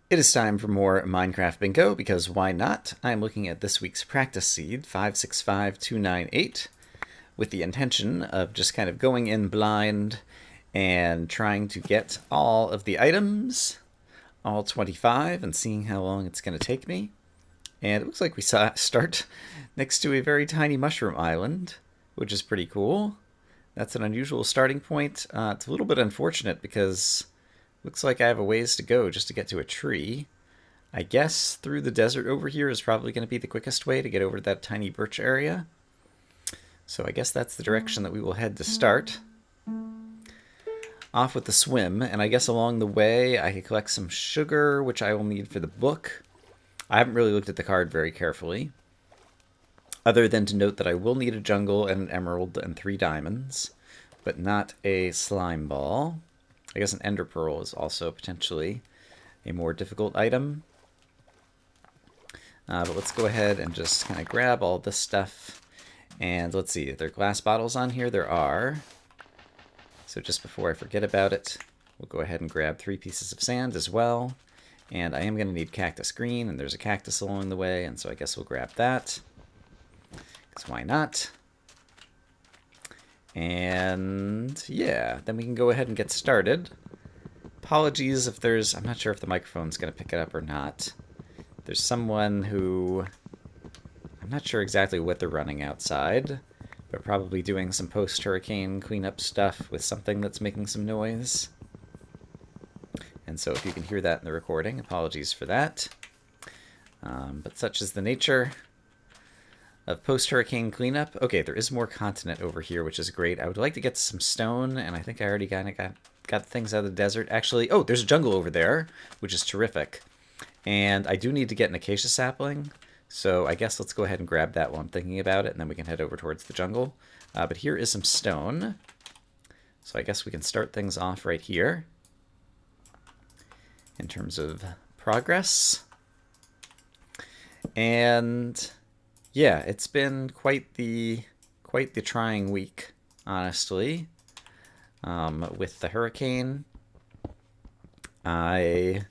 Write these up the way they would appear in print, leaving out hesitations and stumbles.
It is time for more Minecraft Bingo, because why not? I'm looking at this week's practice seed, 565298, with the intention of just kind of going in blind and trying to get all of the items, all 25, and seeing how long it's going to take me. And it looks like we start next to a very tiny mushroom island, which is pretty cool. That's an unusual starting point. It's a little bit unfortunate because looks like I have a ways to go just to get to a tree. I guess through the desert over here is probably going to be the quickest way to get over to that tiny birch area. So I guess that's the direction that we will head to start. Off with the swim, and I guess along the way I could collect some sugar, which I will need for the book. I haven't really looked at the card very carefully, other than to note that I will need a jungle and an emerald and 3 diamonds, but not a slime ball. I guess an ender pearl is also potentially a more difficult item. But let's go ahead and just kind of grab all this stuff. And let's see, are there glass bottles on here? There are. So just before I forget about it, we'll go ahead and grab 3 pieces of sand as well. And I am going to need cactus green, and there's a cactus along the way, and so I guess we'll grab that. Because why not? And yeah, then we can go ahead and get started. Apologies if there's, I'm not sure if the microphone's going to pick it up or not. There's someone who, I'm not sure exactly what they're running outside, but probably doing some post-hurricane cleanup stuff with something that's making some noise. And so if you can hear that in the recording, apologies for that. But such is the nature of post-hurricane cleanup. Okay, there is more continent over here, which is great. I would like to get some stone, and I think I already kind of got things out of the desert. Actually, oh, there's a jungle over there, which is terrific. And I do need to get an acacia sapling, so I guess let's go ahead and grab that while I'm thinking about it, and then we can head over towards the jungle. But here is some stone. So I guess we can start things off right here in terms of progress. And yeah, it's been quite the trying week, honestly. With the hurricane, I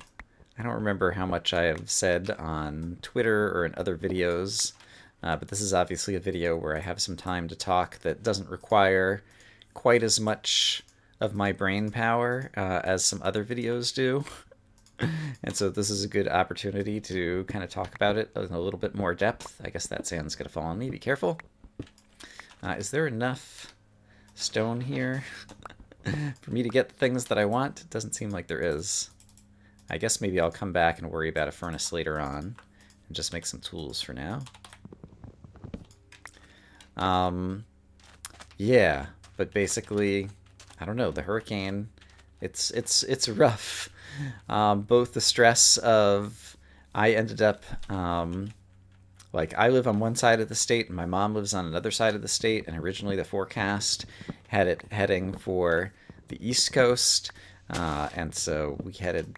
don't remember how much I have said on Twitter or in other videos, but this is obviously a video where I have some time to talk that doesn't require quite as much of my brain power as some other videos do. And so this is a good opportunity to kind of talk about it in a little bit more depth. I guess that sand's going to fall on me. Be careful. Is there enough stone here for me to get the things that I want? It doesn't seem like there is. I guess maybe I'll come back and worry about a furnace later on and just make some tools for now. Yeah, but basically, I don't know, the hurricane, it's rough. Both the stress of, I ended up, like, I live on one side of the state and my mom lives on another side of the state, and originally the forecast had it heading for the East Coast, and so we headed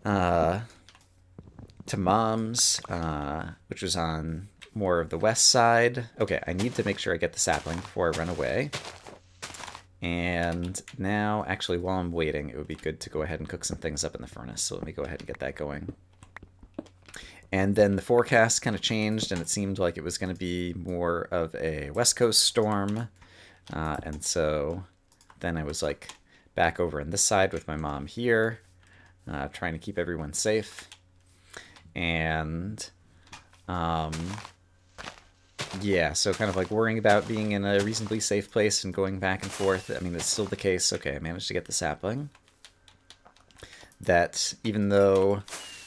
to Mom's, which was on more of the west side. Okay, I need to make sure I get the sapling before I run away. And now, actually, while I'm waiting, it would be good to go ahead and cook some things up in the furnace. So let me go ahead and get that going. And then the forecast kind of changed, and it seemed like it was going to be more of a West Coast storm. And so then I was like back over on this side with my mom here, trying to keep everyone safe. And yeah, so kind of like worrying about being in a reasonably safe place and going back and forth. I mean, it's still the case. Okay, I managed to get the sapling. That even though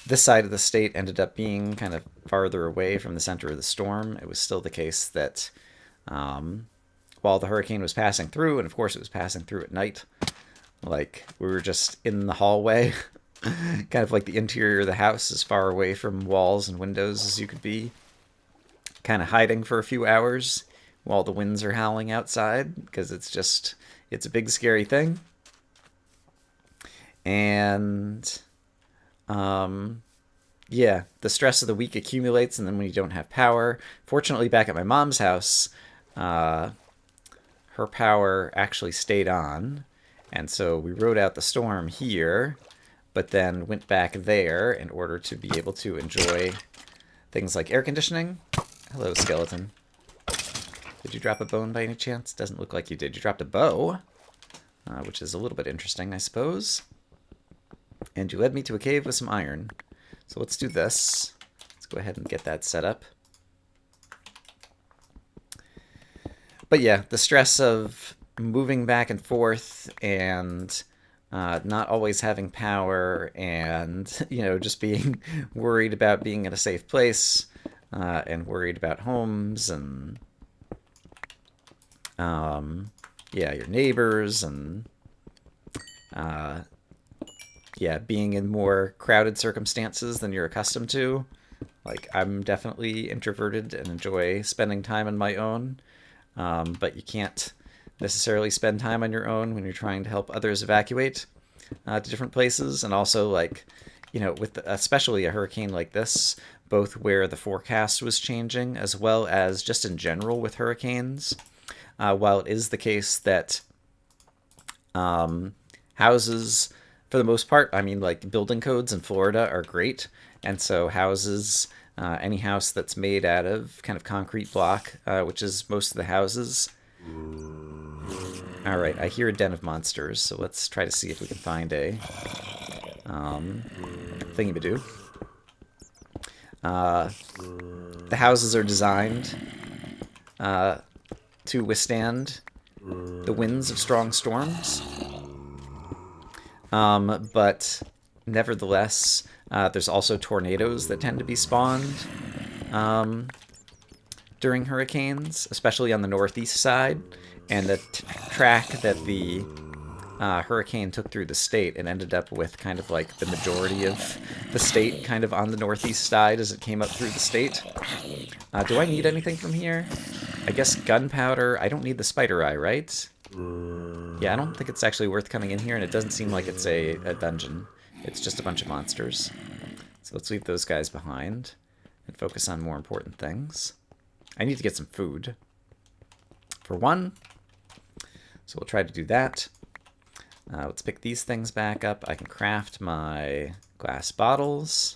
this side of the state ended up being kind of farther away from the center of the storm, it was still the case that while the hurricane was passing through, and of course it was passing through at night, like we were just in the hallway, kind of like the interior of the house, as far away from walls and windows as you could be, kind of hiding for a few hours while the winds are howling outside, because it's a big scary thing. And yeah, the stress of the week accumulates, and then when you don't have power, fortunately back at my mom's house, her power actually stayed on, and so we rode out the storm here. but then went back there in order to be able to enjoy things like air conditioning. Hello, skeleton. Did you drop a bone by any chance? Doesn't look like you did. You dropped a bow, which is a little bit interesting, I suppose. And you led me to a cave with some iron. So let's do this. Let's go ahead and get that set up. But yeah, the stress of moving back and forth and not always having power and, just being worried about being in a safe place and worried about homes and, your neighbors and, being in more crowded circumstances than you're accustomed to. Like, I'm definitely introverted and enjoy spending time on my own, but you can't necessarily spend time on your own when you're trying to help others evacuate to different places. And also, with especially a hurricane like this, both where the forecast was changing as well as just in general with hurricanes, while it is the case that houses, for the most part, building codes in Florida are great. And so houses, any house that's made out of kind of concrete block, which is most of the houses. All right, I hear a den of monsters, so let's try to see if we can find a thingy-ma-doo. The houses are designed to withstand the winds of strong storms. But nevertheless, there's also tornadoes that tend to be spawned during hurricanes, especially on the northeast side. And the track that the hurricane took through the state, it ended up with kind of like the majority of the state kind of on the northeast side as it came up through the state. Do I need anything from here? I guess gunpowder. I don't need the spider eye, right? Yeah, I don't think it's actually worth coming in here, and it doesn't seem like it's a dungeon. It's just a bunch of monsters. So let's leave those guys behind and focus on more important things. I need to get some food, for one. So we'll try to do that. Let's pick these things back up. I can craft my glass bottles,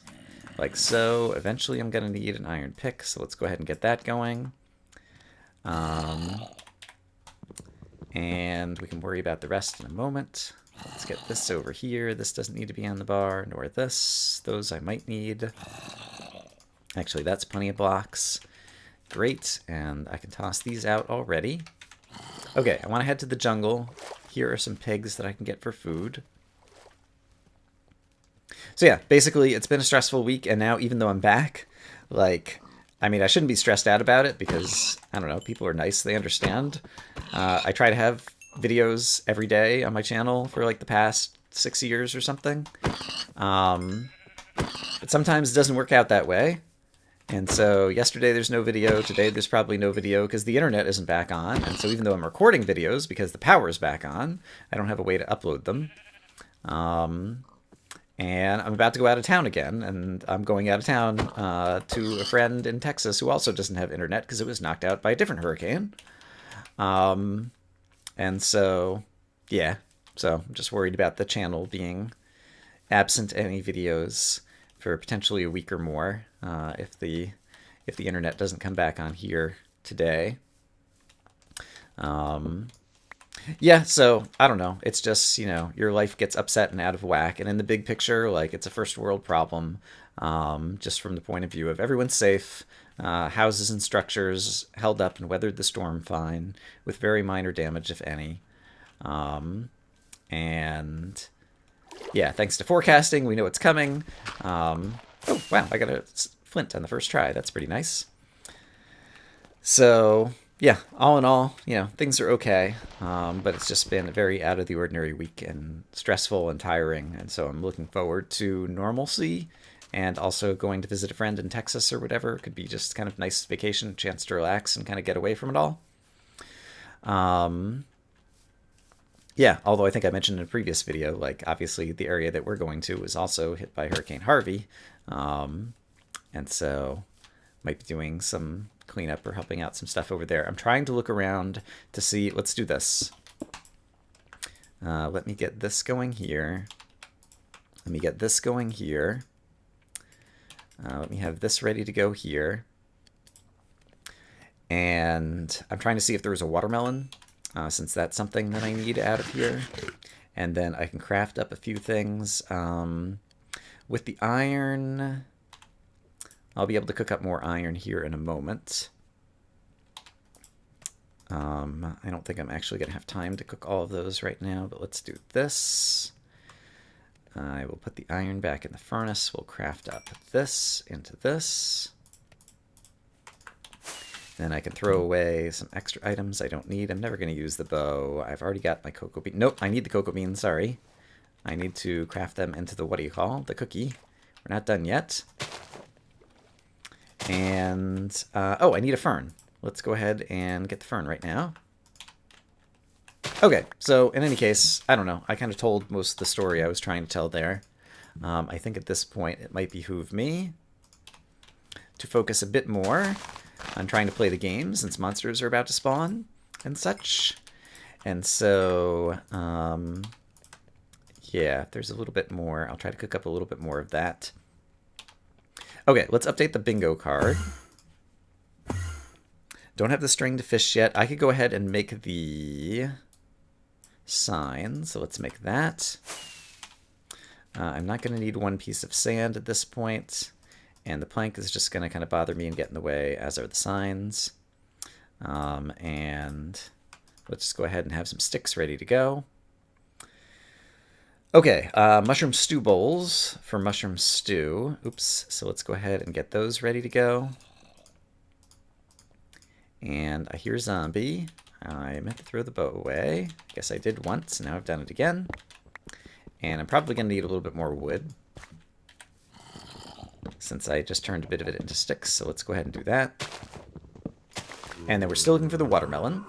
like so. Eventually I'm going to need an iron pick, so let's go ahead and get that going. And we can worry about the rest in a moment. Let's get this over here. This doesn't need to be on the bar, nor this. Those I might need. Actually, that's plenty of blocks. Great, and I can toss these out already. Okay, I want to head to the jungle. Here are some pigs that I can get for food. So yeah, basically, it's been a stressful week, and now even though I'm back, I shouldn't be stressed out about it because, I don't know, people are nice, they understand. I try to have videos every day on my channel for the past 6 years or something. But sometimes it doesn't work out that way. And so yesterday there's no video, today there's probably no video because the internet isn't back on. And so even though I'm recording videos because the power is back on, I don't have a way to upload them. And I'm about to go out of town again, and I'm going out of town to a friend in Texas who also doesn't have internet because it was knocked out by a different hurricane. And so, yeah, so I'm just worried about the channel being absent any videos for potentially a week or more if the internet doesn't come back on here today. Yeah, so, I don't know. It's just, your life gets upset and out of whack. And in the big picture, it's a first world problem, just from the point of view of everyone's safe, houses and structures held up and weathered the storm fine, with very minor damage, if any. And, yeah, thanks to forecasting, we know it's coming. Oh, wow, I got a flint on the first try. That's pretty nice. So, yeah, all in all, things are okay, but it's just been a very out of the ordinary week and stressful and tiring, and so I'm looking forward to normalcy and also going to visit a friend in Texas or whatever. It could be just kind of nice vacation, chance to relax and kind of get away from it all. Yeah, although I think I mentioned in a previous video, obviously the area that we're going to was also hit by Hurricane Harvey, and so might be doing some cleanup or helping out some stuff over there. I'm trying to look around to see. Let's do this. Let me get this going here. Let me get this going here. Let me have this ready to go here. And I'm trying to see if there was a watermelon, since that's something that I need out of here. And then I can craft up a few things. With the iron, I'll be able to cook up more iron here in a moment. I don't think I'm actually going to have time to cook all of those right now, but let's do this. I will put the iron back in the furnace. We'll craft up this into this. Then I can throw away some extra items I don't need. I'm never going to use the bow. I've already got my cocoa bean. Nope, I need the cocoa bean, sorry. I need to craft them into the, what do you call, the cookie. We're not done yet. And, oh, I need a fern. Let's go ahead and get the fern right now. Okay, so in any case, I don't know. I kind of told most of the story I was trying to tell there. I think at this point it might behoove me to focus a bit more on trying to play the game since monsters are about to spawn and such. And so, yeah, there's a little bit more. I'll try to cook up a little bit more of that. Okay, let's update the bingo card. Don't have the string to fish yet. I could go ahead and make the sign, so let's make that. I'm not going to need one piece of sand at this point, and the plank is just going to kind of bother me and get in the way, as are the signs. And let's just go ahead and have some sticks ready to go. Okay, mushroom stew bowls for mushroom stew. Oops, so let's go ahead and get those ready to go. And I hear zombie. I meant to throw the bow away. Guess I did once, now I've done it again. And I'm probably going to need a little bit more wood, since I just turned a bit of it into sticks, so let's go ahead and do that. And then we're still looking for the watermelon.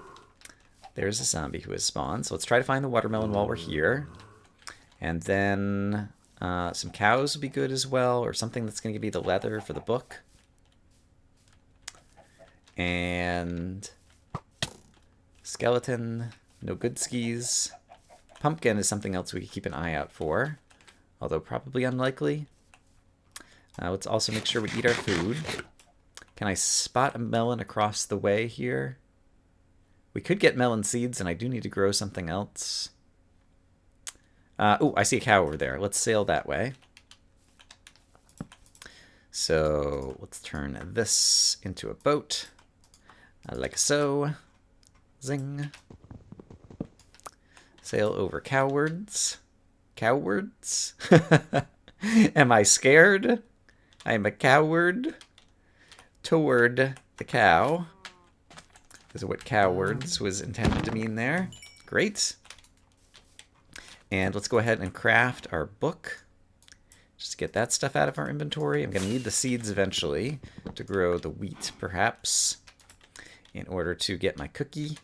There's a zombie who has spawned, so let's try to find the watermelon while we're here. And then some cows would be good as well, or something that's going to give me the leather for the book. And skeleton, no good skis. Pumpkin is something else we could keep an eye out for, although probably unlikely. Let's also make sure we eat our food. Can I spot a melon across the way here? We could get melon seeds, and I do need to grow something else. Oh, I see a cow over there. Let's sail that way. So let's turn this into a boat, like so. Zing. Sail over cowards. Cowards? Am I scared? I'm a coward. Toward the cow. Is what cowards was intended to mean there. Great. And let's go ahead and craft our book. Just to get that stuff out of our inventory. I'm going to need the seeds eventually to grow the wheat, perhaps, in order to get my cookie.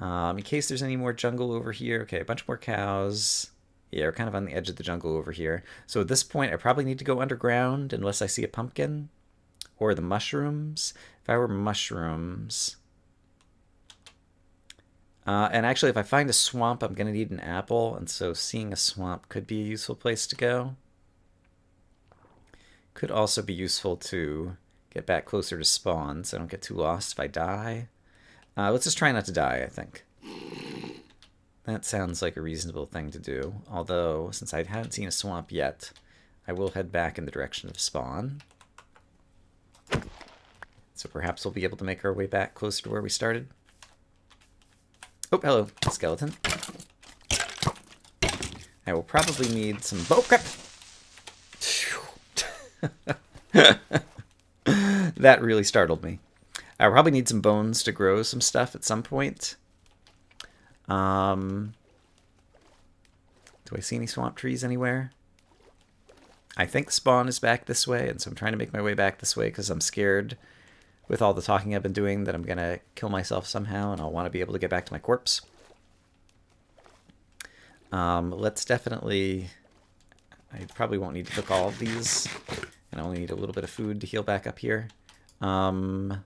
In case there's any more jungle over here. Okay, a bunch more cows. Yeah, we're kind of on the edge of the jungle over here. So at this point, I probably need to go underground unless I see a pumpkin. Or the mushrooms. If I were mushrooms... and actually, if I find a swamp, I'm going to need an apple, and so seeing a swamp could be a useful place to go. Could also be useful to get back closer to spawn, so I don't get too lost if I die. Let's just try not to die, I think. That sounds like a reasonable thing to do, although, since I haven't seen a swamp yet, I will head back in the direction of spawn. So perhaps we'll be able to make our way back closer to where we started. Oh, hello, skeleton. I will probably need some... Oh, crap! That really startled me. I'll probably need some bones to grow some stuff at some point. Do I see any swamp trees anywhere? I think spawn is back this way, and so I'm trying to make my way back this way because I'm scared with all the talking I've been doing that I'm going to kill myself somehow, and I'll want to be able to get back to my corpse. Let's definitely... I probably won't need to cook all of these, and I only need a little bit of food to heal back up here. I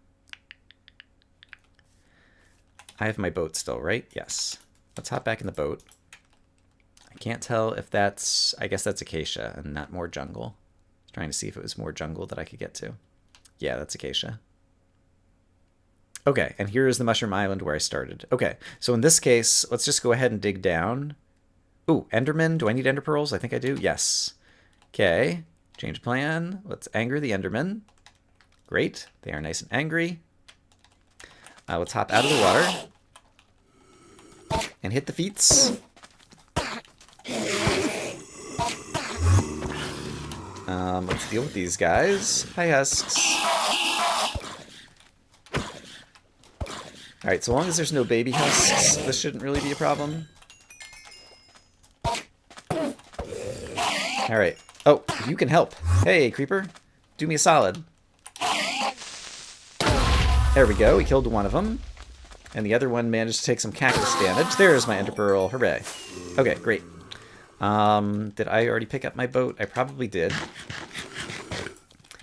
have my boat still, right? Yes. Let's hop back in the boat. I Can't tell if that's... I guess that's acacia and not more jungle. I was trying to see if it was more jungle that I could get to. Yeah, that's acacia. Okay, and here's the Mushroom Island where I started. Okay, so in this case, let's just go ahead and dig down. Ooh, Enderman. Do I need Ender Pearls? I think I do. Yes. Okay, change plan. Let's anger the Enderman. Great. They are nice and angry. Let's hop out of the water and hit the feats. Let's deal with these guys. Hi, Husks. Alright, so long as there's no baby husks, this shouldn't really be a problem. Alright. Oh, you can help. Hey, creeper. Do me a solid. There we go. We killed one of them. And the other one managed to take some cactus damage. There's my ender pearl. Hooray. Okay, great. Did I already pick up my boat? I probably did.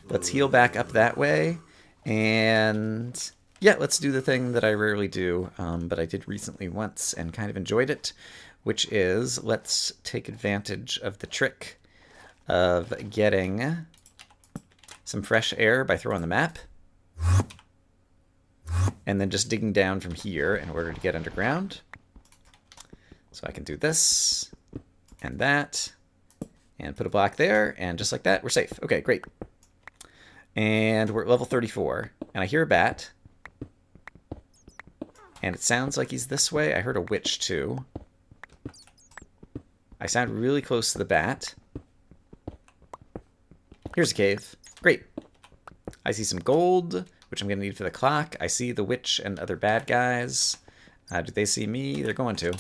Let's heal back up that way. And yeah, let's do the thing that I rarely do, but I did recently once and kind of enjoyed it, which is let's take advantage of the trick of getting some fresh air by throwing the map. And then just digging down from here in order to get underground. So I can do this and that and put a block there, and just like that, we're safe. Okay, great. And we're at level 34, and I hear a bat. And it sounds like he's this way. I heard a witch too. I sound really close to the bat. Here's a cave. Great. I see some gold, which I'm going to need for the clock. I see the witch and other bad guys. Do they see me? They're going to.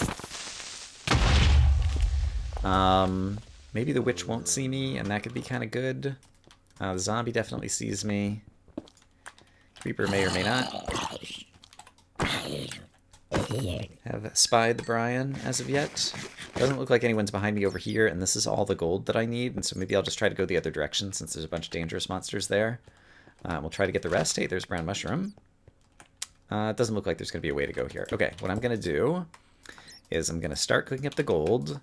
Maybe the witch won't see me, and that could be kind of good. The zombie definitely sees me. Creeper may or may not have spied the Brian as of yet. Doesn't look like anyone's behind me over here, and this is all the gold that I need, and so maybe I'll just try to go the other direction since there's a bunch of dangerous monsters there. We'll try to get the rest. Hey, there's brown mushroom. It doesn't look like there's going to be a way to go here. Okay, what I'm going to do is I'm going to start cooking up the gold.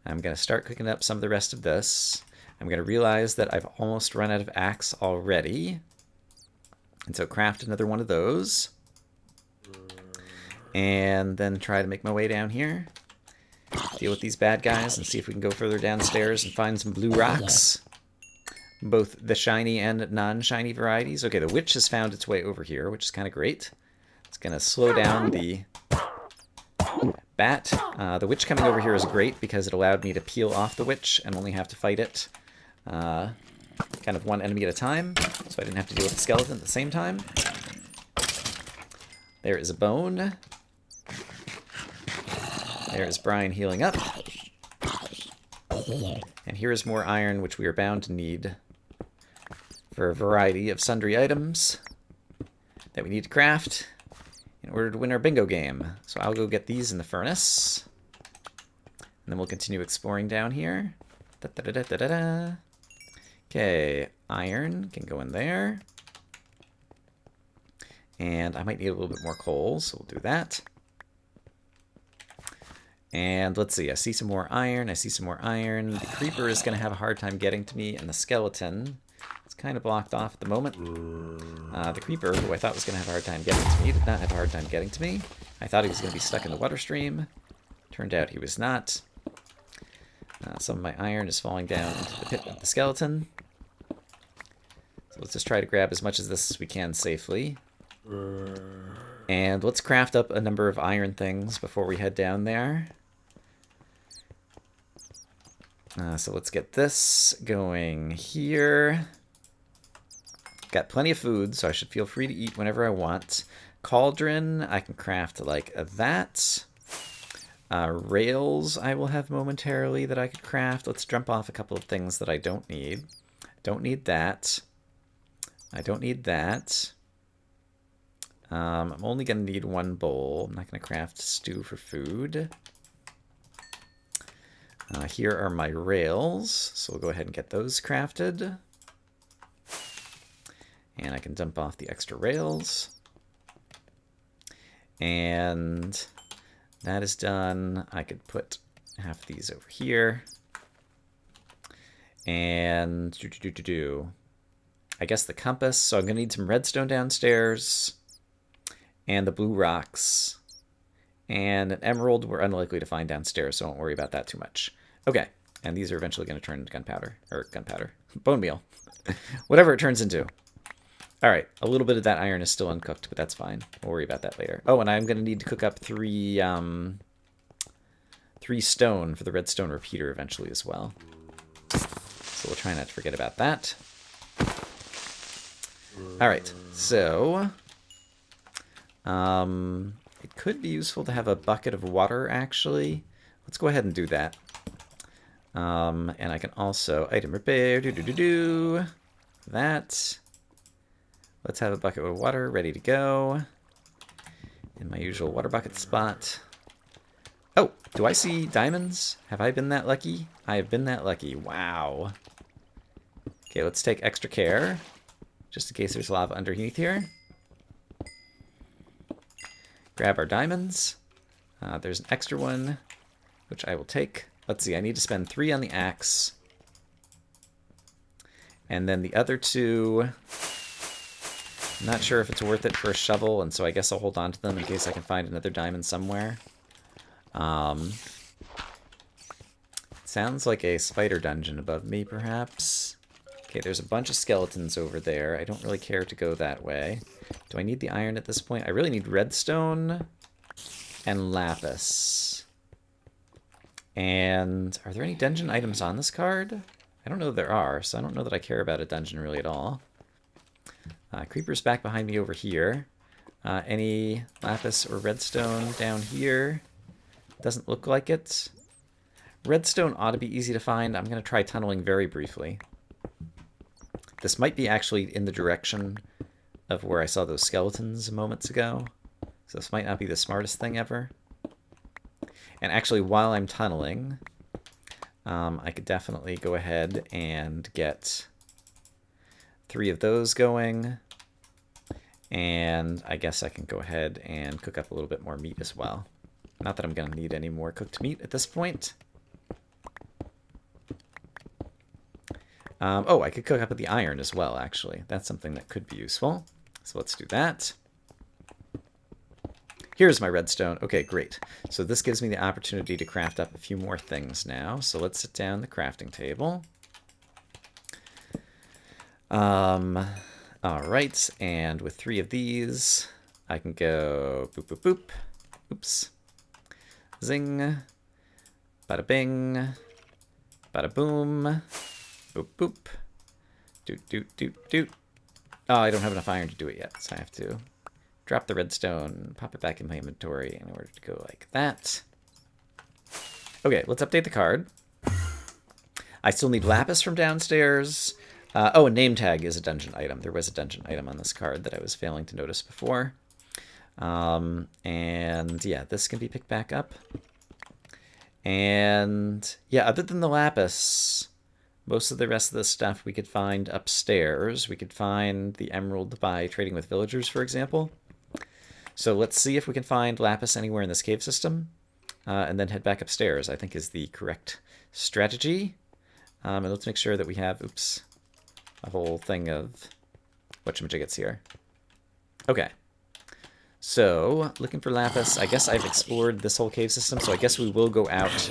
I'm going to start cooking up some of the rest of this. I'm going to realize that I've almost run out of axe already. And so craft another one of those. And then try to make my way down here. Deal with these bad guys and see if we can go further downstairs and find some blue rocks. Both the shiny and non-shiny varieties. Okay, the witch has found its way over here, which is kind of great. It's going to slow down the bat. The witch coming over here is great because it allowed me to peel off the witch and only have to fight it kind of one enemy at a time, so I didn't have to deal with the skeleton at the same time. There is a bone. There is Brian healing up. And here is more iron, which we are bound to need for a variety of sundry items that we need to craft in order to win our bingo game. So I'll go get these in the furnace. And then we'll continue exploring down here. Da-da-da-da-da-da. Okay, iron can go in there. And I might need a little bit more coal, so we'll do that. And let's see, I see some more iron, I see some more iron. The creeper is going to have a hard time getting to me, and the skeleton is kind of blocked off at the moment. The creeper, who I thought was going to have a hard time getting to me, did not have a hard time getting to me. I thought he was going to be stuck in the water stream. Turned out he was not. Some of my iron is falling down into the pit of the skeleton. So let's just try to grab as much of this as we can safely. And let's craft up a number of iron things before we head down there. So let's get this going here. Got plenty of food, so I should feel free to eat whenever I want. Cauldron, I can craft like that. Rails I will have momentarily that I could craft. Let's jump off a couple of things that I don't need. Don't need that. I don't need that. I'm only going to need one bowl. I'm not going to craft stew for food. Here are my rails, so we'll go ahead and get those crafted. And I can dump off the extra rails. And that is done. I could put half of these over here. And I guess the compass. So I'm going to need some redstone downstairs. And the blue rocks. And an emerald we're unlikely to find downstairs, so don't worry about that too much. Okay, and these are eventually going to turn into gunpowder. Or gunpowder. Bone meal. Whatever it turns into. Alright, a little bit of that iron is still uncooked, but that's fine. We'll worry about that later. Oh, and I'm going to need to cook up three stone for the redstone repeater eventually as well. So we'll try not to forget about that. Alright, so it could be useful to have a bucket of water, actually. Let's go ahead and do that. And I can also item repair, that. Let's have a bucket of water ready to go. In my usual water bucket spot. Oh, do I see diamonds? Have I been that lucky? I have been that lucky. Wow. Okay, let's take extra care. Just in case there's lava underneath here. Grab our diamonds. There's an extra one, which I will take. Let's see, I need to spend 3 on the axe. And then the other 2... I'm not sure if it's worth it for a shovel, and so I guess I'll hold on to them in case I can find another diamond somewhere. Sounds like a spider dungeon above me, perhaps. Okay, there's a bunch of skeletons over there. I don't really care to go that way. Do I need the iron at this point? I really need redstone and lapis. And are there any dungeon items on this card? I don't know if there are, so I don't know that I care about a dungeon really at all. Creeper's back behind me over here. Any lapis or redstone down here? Doesn't look like it. Redstone ought to be easy to find. I'm going to try tunneling very briefly. This might be actually in the direction of where I saw those skeletons moments ago. So this might not be the smartest thing ever. And actually, while I'm tunneling, I could definitely go ahead and get 3 of those going. And I guess I can go ahead and cook up a little bit more meat as well. Not that I'm going to need any more cooked meat at this point. Oh, I could cook up with the iron as well, actually. That's something that could be useful. So let's do that. Here's my redstone. Okay, great. So this gives me the opportunity to craft up a few more things now. So let's sit down the crafting table. All right, and with 3 of these, I can go boop, boop, boop. Oops. Zing. Bada bing. Bada boom. Boop, boop. Doot, doot, doot, doot. Oh, I don't have enough iron to do it yet, so I have to drop the redstone, pop it back in my inventory in order to go like that. Okay, let's update the card. I still need lapis from downstairs. Oh, a name tag is a dungeon item. There was a dungeon item on this card that I was failing to notice before. And yeah, this can be picked back up. And yeah, other than the lapis, most of the rest of the stuff we could find upstairs. We could find the emerald by trading with villagers, for example. So let's see if we can find lapis anywhere in this cave system. And then head back upstairs, I think is the correct strategy. And let's make sure that we have, oops, a whole thing of whatchamajiggets here. Okay. So, looking for lapis. I guess I've explored this whole cave system, so I guess we will go out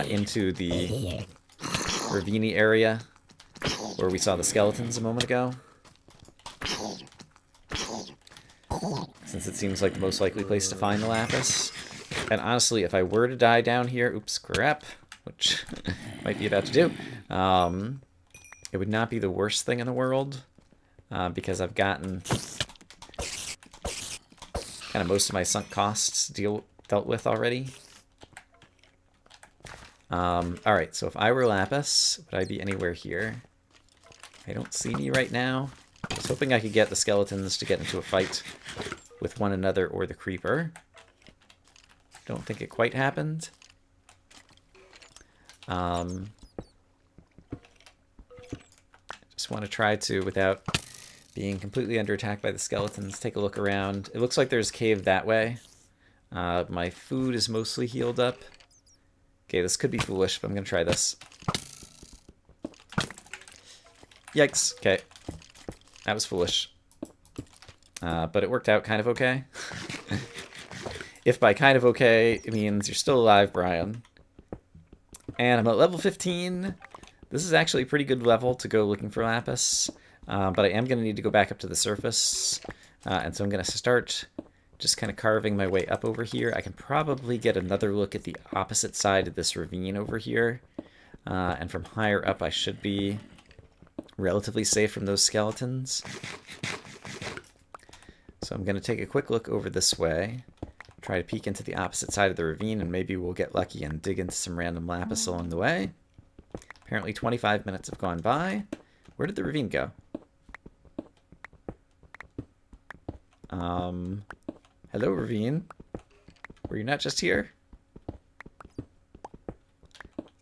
into the ravine area where we saw the skeletons a moment ago. Since it seems like the most likely place to find the lapis. And honestly, if I were to die down here, oops, crap, which might be about to do, it would not be the worst thing in the world, because I've gotten kind of most of my sunk costs dealt with already. Alright, so if I were lapis, would I be anywhere here? I don't see any right now. I was hoping I could get the skeletons to get into a fight with one another or the creeper. Don't think it quite happened. Just want to try to, without being completely under attack by the skeletons, take a look around. It looks like there's a cave that way. My food is mostly healed up. Okay, this could be foolish, but I'm going to try this. Yikes. Okay. That was foolish. But it worked out kind of okay. If by kind of okay, it means you're still alive, Brian. And I'm at level 15. This is actually a pretty good level to go looking for lapis. But I am going to need to go back up to the surface. And so I'm going to start just kind of carving my way up over here. I can probably get another look at the opposite side of this ravine over here. And from higher up, I should be relatively safe from those skeletons. So I'm going to take a quick look over this way. Try to peek into the opposite side of the ravine, and maybe we'll get lucky and dig into some random lapis along the way. Apparently 25 minutes have gone by. Where did the ravine go? Hello, ravine. Were you not just here?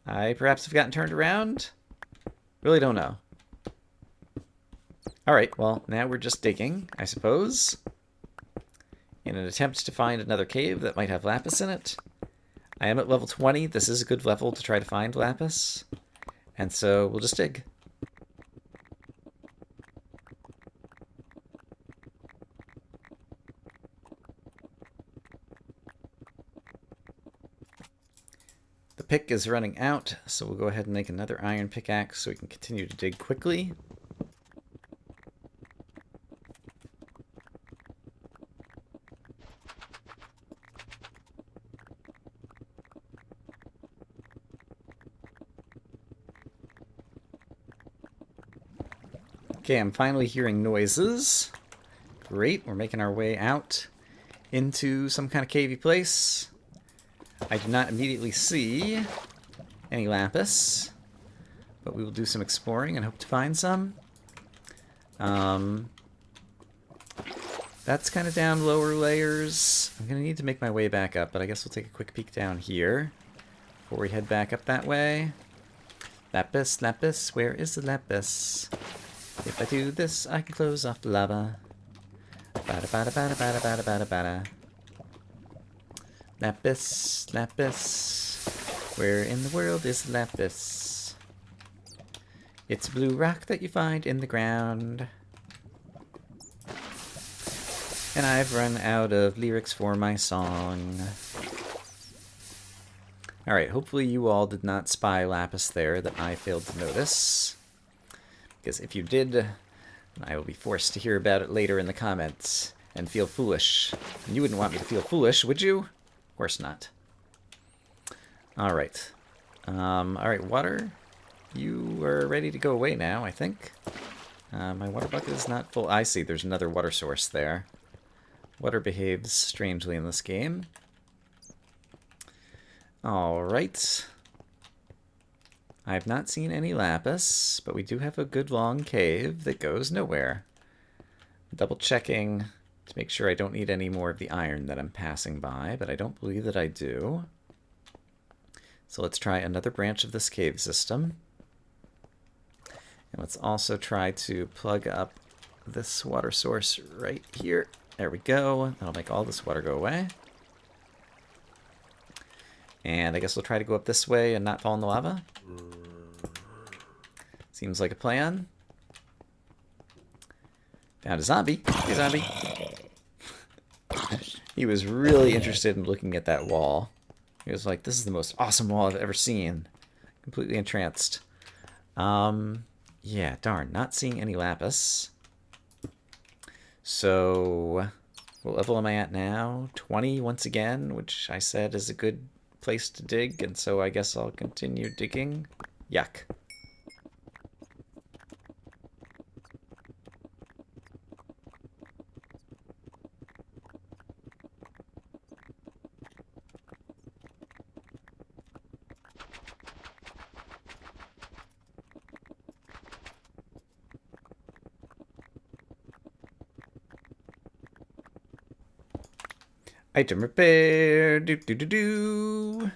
I perhaps have gotten turned around? Really don't know. Alright, well, now we're just digging, I suppose, in an attempt to find another cave that might have lapis in it. I am at level 20. This is a good level to try to find lapis. And so we'll just dig. The pick is running out, so we'll go ahead and make another iron pickaxe so we can continue to dig quickly. Okay, I'm finally hearing noises. Great, we're making our way out into some kind of cavey place. I do not immediately see any lapis, but we will do some exploring and hope to find some. That's kind of down lower layers. I'm going to need to make my way back up, but I guess we'll take a quick peek down here before we head back up that way. Lapis, lapis, where is the lapis? If I do this, I can close off the lava. Bada bada bada bada bada bada bada. Lapis, lapis. Where in the world is lapis? It's a blue rock that you find in the ground. And I've run out of lyrics for my song. Alright, hopefully you all did not spy lapis there that I failed to notice. Because if you did, I will be forced to hear about it later in the comments and feel foolish. And you wouldn't want me to feel foolish, would you? Of course not. Alright. Alright, water. You are ready to go away now, I think. My water bucket is not full. I see, there's another water source there. Water behaves strangely in this game. Alright. I have not seen any lapis, but we do have a good long cave that goes nowhere. Double checking to make sure I don't need any more of the iron that I'm passing by, but I don't believe that I do. So let's try another branch of this cave system. And let's also try to plug up this water source right here. There we go. That'll make all this water go away. And I guess we'll try to go up this way and not fall in the lava. Seems like a plan. Found a zombie. Hey, zombie. He was really interested in looking at that wall. He was like, this is the most awesome wall I've ever seen. Completely entranced. Yeah, darn. Not seeing any lapis. So, what level am I at now? 20 once again, which I said is a good place to dig, and so I guess I'll continue digging. Yuck. Item repair. Do do do do.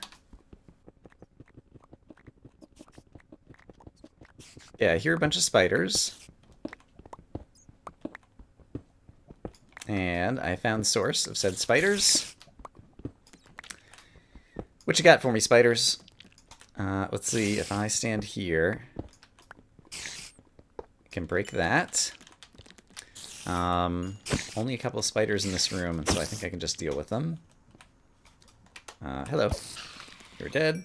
Yeah, I hear a bunch of spiders. And I found the source of said spiders. What you got for me, spiders? Let's see, if I stand here, I can break that. Only a couple of spiders in this room, and so I think I can just deal with them. Hello. You're dead.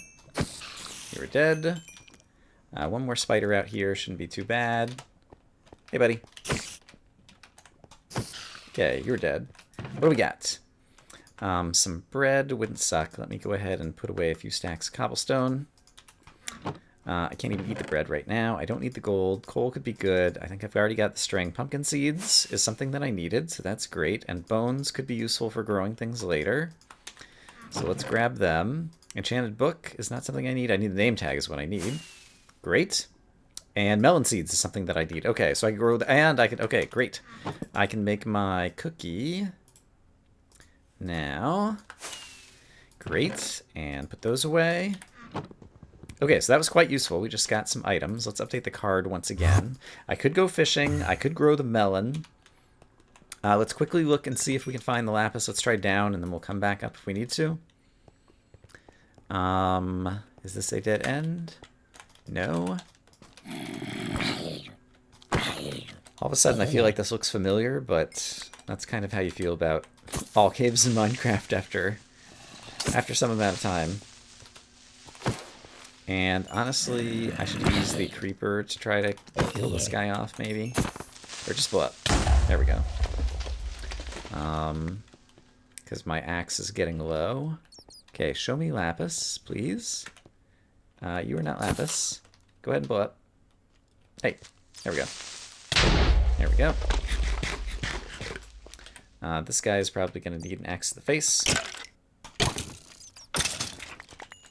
You're dead. One more spider out here, shouldn't be too bad. Hey, buddy. Okay, you're dead. What do we got? Some bread wouldn't suck. Let me go ahead and put away a few stacks of cobblestone. I can't even eat the bread right now. I don't need the gold. Coal could be good. I think I've already got the string. Pumpkin seeds is something that I needed, so that's great. And bones could be useful for growing things later. So let's grab them. Enchanted book is not something I need. I need the name tag is what I need. Great. And melon seeds is something that I need. Okay, so I can grow and I can, okay, great. I can make my cookie now. Great, and put those away. Okay, so that was quite useful. We just got some items. Let's update the card once again. I could go fishing. I could grow the melon. Let's quickly look and see if we can find the lapis. Let's try down, and then we'll come back up if we need to. Is this a dead end? No. All of a sudden, I feel like this looks familiar, but that's kind of how you feel about all caves in Minecraft after some amount of time. And honestly, I should use the creeper to try to kill this guy off, maybe. Or just blow up. There we go. Because my axe is getting low. Okay, show me lapis, please. You are not lapis. Go ahead and blow up. Hey, there we go. There we go. This guy is probably going to need an axe to the face.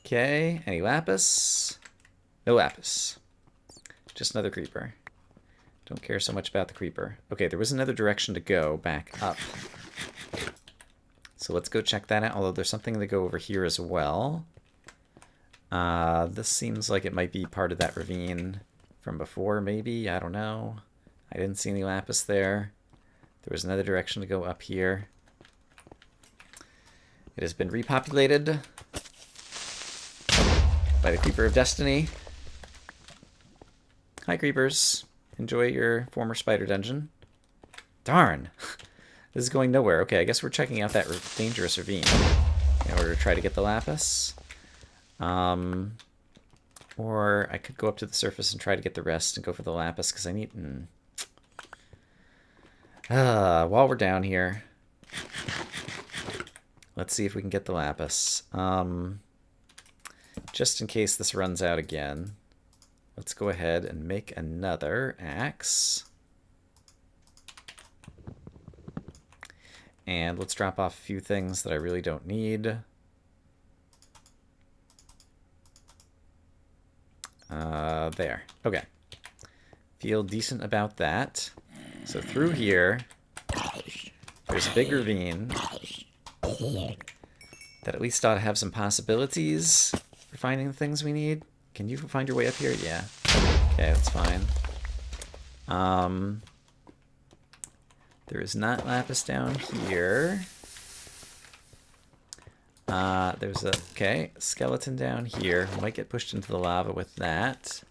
Okay, any lapis? No lapis. Just another creeper. Don't care so much about the creeper. Okay, there was another direction to go back up. So let's go check that out, although there's something to go over here as well. This seems like it might be part of that ravine from before, maybe? I don't know. I didn't see any lapis there. There was another direction to go up here. It has been repopulated by the Creeper of Destiny. Hi, creepers. Enjoy your former spider dungeon. Darn. This is going nowhere. Okay, I guess we're checking out that dangerous ravine in order to try to get the lapis. Or I could go up to the surface and try to get the rest and go for the lapis, because I need... while we're down here, let's see if we can get the lapis. Just in case this runs out again, let's go ahead and make another axe. And let's drop off a few things that I really don't need. There. Okay. Feel decent about that. So through here, there's a big ravine that at least ought to have some possibilities for finding the things we need. Can you find your way up here? Yeah. Okay, that's fine. There is not lapis down here. There's a, skeleton down here. Might get pushed into the lava with that.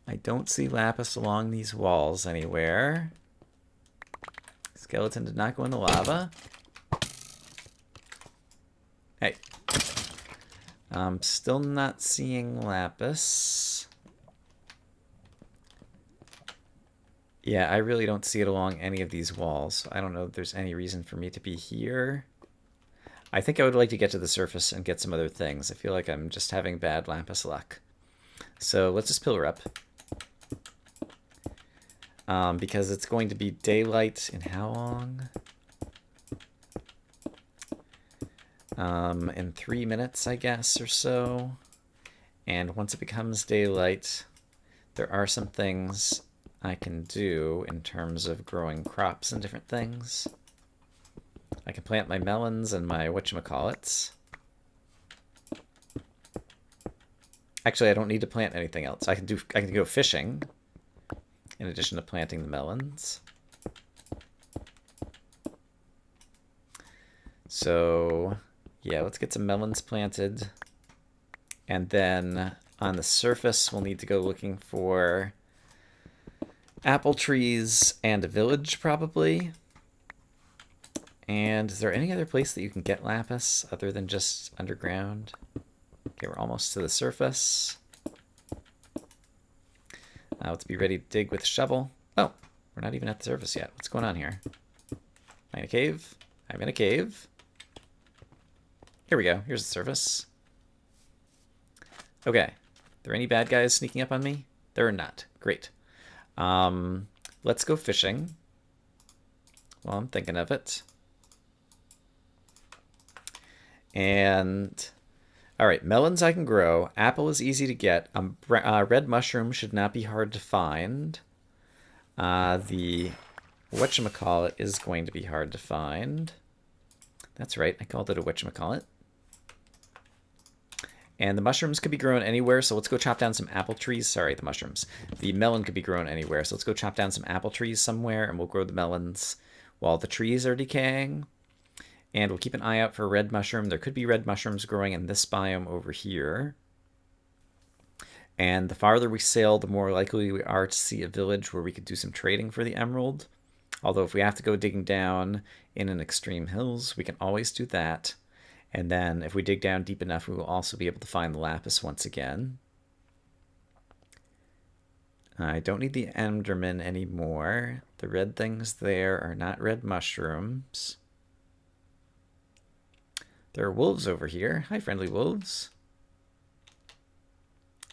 I don't see lapis along these walls anywhere. Skeleton did not go in the lava. Hey. I'm still not seeing lapis. Yeah, I really don't see it along any of these walls. I don't know if there's any reason for me to be here. I think I would like to get to the surface and get some other things. I feel like I'm just having bad lapis luck. So let's just pillar up. Because it's going to be daylight in how long? In 3 minutes, I guess, or so. And once it becomes daylight, there are some things I can do in terms of growing crops and different things. I can plant my melons and my whatchamacallits. Actually, I don't need to plant anything else. I can go fishing in addition to planting the melons. So, yeah, let's get some melons planted. And then on the surface, we'll need to go looking for apple trees and a village, probably. And is there any other place that you can get lapis other than just underground? Okay, we're almost to the surface. Let's be ready to dig with a shovel. Oh, we're not even at the surface yet. What's going on here? Am I in a cave? I'm in a cave. Here we go. Here's the surface. Okay. Are there any bad guys sneaking up on me? There are not. Great. Let's go fishing while I'm thinking of it. And, all right, melons I can grow. Apple is easy to get. Red mushroom should not be hard to find. The whatchamacallit is going to be hard to find. That's right, I called it a whatchamacallit. And the mushrooms could be grown anywhere, so let's go chop down some apple trees. Sorry, the mushrooms. The melon could be grown anywhere, so let's go chop down some apple trees somewhere, and we'll grow the melons while the trees are decaying. And we'll keep an eye out for red mushroom. There could be red mushrooms growing in this biome over here. And the farther we sail, the more likely we are to see a village where we could do some trading for the emerald. Although if we have to go digging down in an extreme hills, we can always do that. And then if we dig down deep enough, we will also be able to find the lapis once again. I don't need the enderman anymore. The red things there are not red mushrooms. There are wolves over here. Hi, friendly wolves.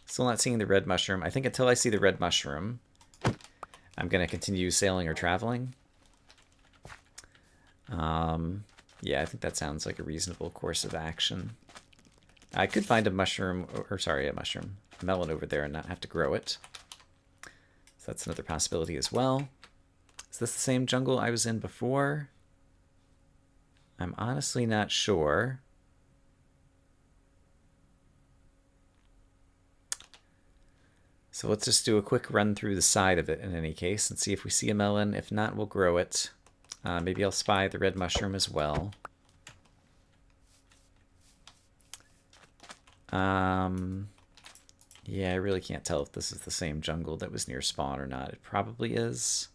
Still not seeing the red mushroom. I think until I see the red mushroom, I'm going to continue sailing or traveling. Yeah, I think that sounds like a reasonable course of action. I could find a mushroom, or sorry, a melon over there and not have to grow it. So that's another possibility as well. Is this the same jungle I was in before? I'm honestly not sure. So let's just do a quick run through the side of it in any case and see if we see a melon. If not, we'll grow it. Maybe I'll spy the red mushroom as well. Yeah, I really can't tell if this is the same jungle that was near spawn or not. It probably is.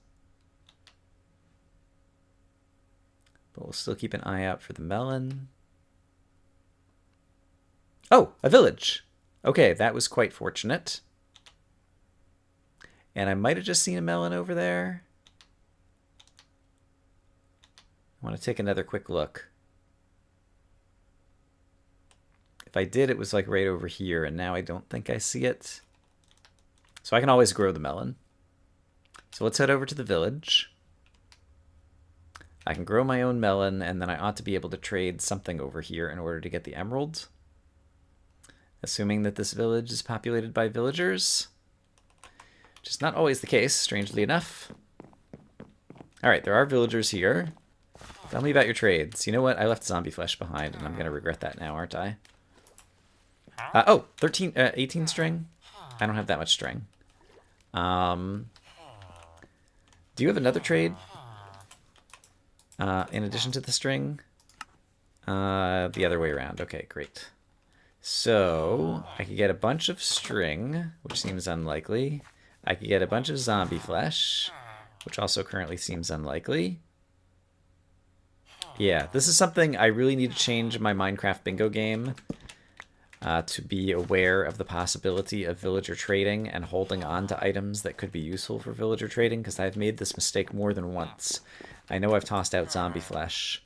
But we'll still keep an eye out for the melon. Oh, a village. Okay, that was quite fortunate. And I might have just seen a melon over there. I want to take another quick look. If I did, it was like right over here, and now I don't think I see it. So I can always grow the melon. So let's head over to the village. I can grow my own melon, and then I ought to be able to trade something over here in order to get the emerald. Assuming that this village is populated by villagers. Which is not always the case, strangely enough. Alright, there are villagers here. Tell me about your trades. You know what? I left zombie flesh behind, and I'm going to regret that now, aren't I? Oh, 18 string? I don't have that much string. Do you have another trade? In addition to the string? The other way around. Okay, great. So, I could get a bunch of string, which seems unlikely. I could get a bunch of zombie flesh, which also currently seems unlikely. Yeah, this is something I really need to change in my Minecraft bingo game to be aware of the possibility of villager trading and holding on to items that could be useful for villager trading, because I've made this mistake more than once. I know I've tossed out zombie flesh.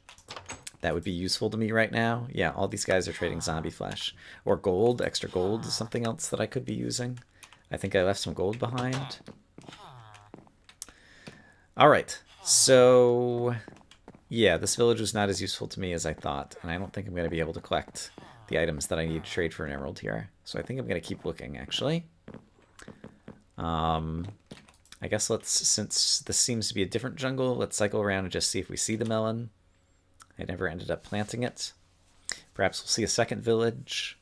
That would be useful to me right now. Yeah, all these guys are trading zombie flesh. Or gold. Extra gold is something else that I could be using. I think I left some gold behind. Alright, so yeah, this village was not as useful to me as I thought, and I don't think I'm going to be able to collect the items that I need to trade for an emerald here. So I think I'm going to keep looking, actually. I guess since this seems to be a different jungle, let's cycle around and just see if we see the melon. I never ended up planting it. Perhaps we'll see a second village.